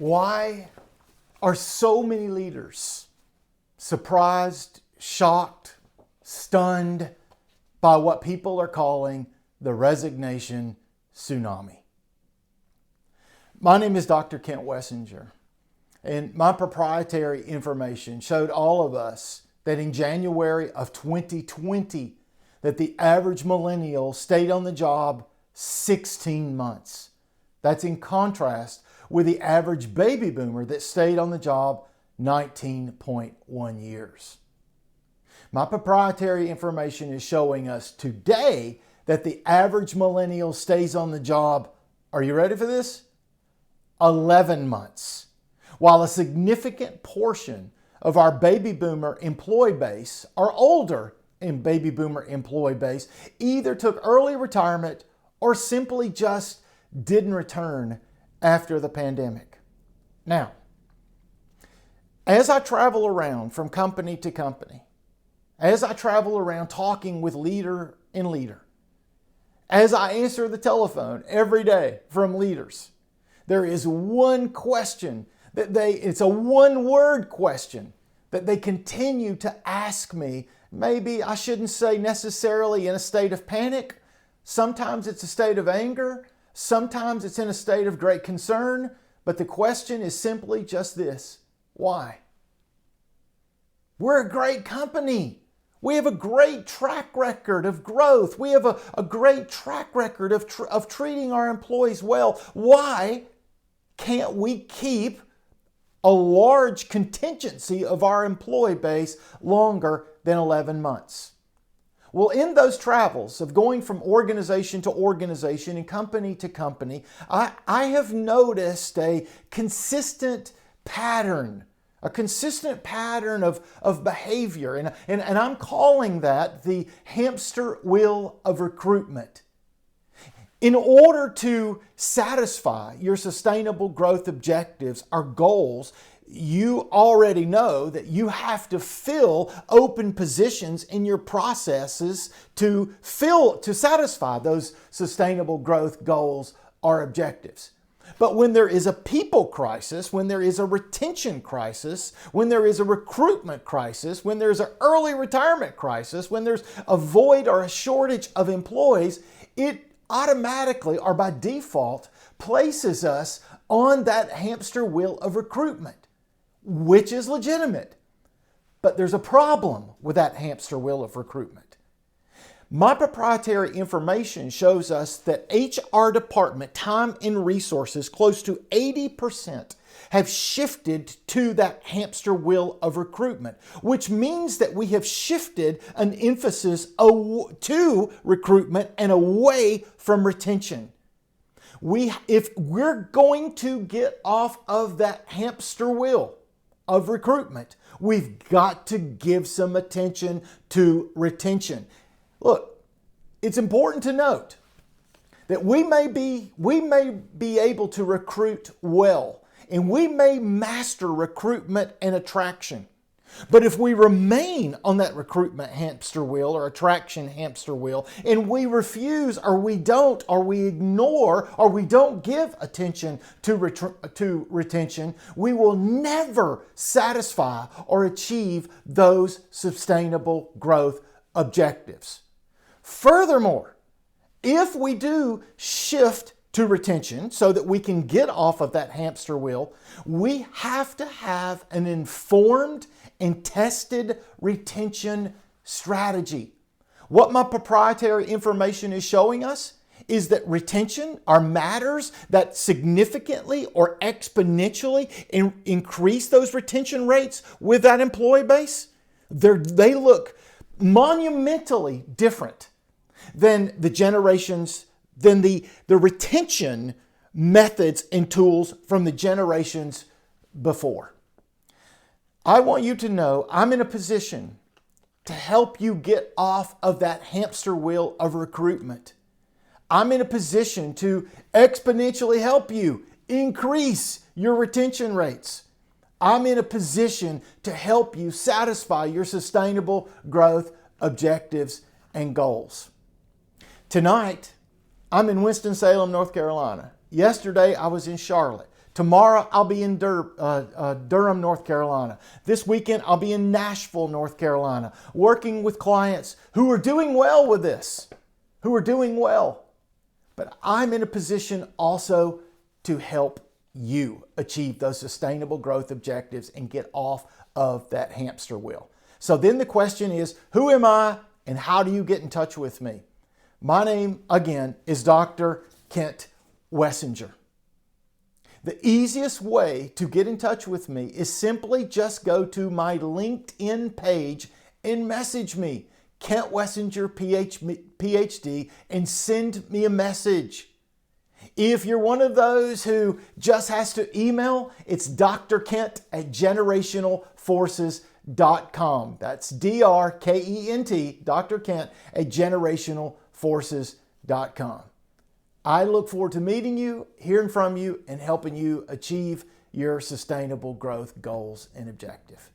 Why are so many leaders surprised, shocked, stunned by what people are calling the resignation tsunami? My name is Dr. Kent Wessinger, and my proprietary information showed all of us that in January of 2020, that the average millennial stayed on the job 16 months. That's in contrast with the average baby boomer that stayed on the job 19.1 years. My proprietary information is showing us today that the average millennial stays on the job, are you ready for this? 11 months. While a significant portion of our baby boomer employee base, our older and baby boomer employee base, either took early retirement or simply just didn't return after the pandemic. Now, as I travel around from company to company, as I travel around talking with leader and leader, as I answer the telephone every day from leaders, there is one question it's a one-word question that they continue to ask me. Maybe I shouldn't say necessarily in a state of panic. Sometimes it's a state of anger. Sometimes it's in a state of great concern. But the question is simply just this: why? We're a great company. We have a great track record of growth. We have a great track record of treating our employees well. Why can't we keep a large contingency of our employee base longer than 11 months? Well, in those travels of going from organization to organization and company to company, I have noticed a consistent pattern of behavior. And I'm calling that the hamster wheel of recruitment. In order to satisfy your sustainable growth objectives, our goals, you already know that you have to fill open positions in your processes to satisfy those sustainable growth goals or objectives. But when there is a people crisis, when there is a retention crisis, when there is a recruitment crisis, when there's an early retirement crisis, when there's a void or a shortage of employees, it automatically or by default places us on that hamster wheel of recruitment, which is legitimate. But there's a problem with that hamster wheel of recruitment. My proprietary information shows us that HR department time and resources, close to 80%, have shifted to that hamster wheel of recruitment, which means that we have shifted an emphasis to recruitment and away from retention. If we're going to get off of that hamster wheel of recruitment, we've got to give some attention to retention. Look, it's important to note that we may be able to recruit well, and we may master recruitment and attraction. But if we remain on that recruitment hamster wheel or attraction hamster wheel, and we refuse or we don't or we ignore or we don't give attention to retention, we will never satisfy or achieve those sustainable growth objectives. Furthermore, if we do shift to retention so that we can get off of that hamster wheel, we have to have an informed and tested retention strategy. What my proprietary information is showing us is that retention are matters that significantly or exponentially increase those retention rates with that employee base. They look monumentally different than the retention methods and tools from the generations before. I want you to know I'm in a position to help you get off of that hamster wheel of recruitment. I'm in a position to exponentially help you increase your retention rates. I'm in a position to help you satisfy your sustainable growth objectives and goals. Tonight, I'm in Winston-Salem, North Carolina. Yesterday, I was in Charlotte Tomorrow, I'll be in Durham, North Carolina. This weekend, I'll be in Nashville, North Carolina, working with clients who are doing well with this, who are doing well. But I'm in a position also to help you achieve those sustainable growth objectives and get off of that hamster wheel. So then the question is, who am I and how do you get in touch with me? My name, again, is Dr. Kent Wessinger. The easiest way to get in touch with me is simply just go to my LinkedIn page and message me, Kent Wessinger, PhD, and send me a message. If you're one of those who just has to email, it's drkent@generationalforces.com. That's DRKENT, Dr. Kent @generationalforces.com. I look forward to meeting you, hearing from you, and helping you achieve your sustainable growth goals and objective.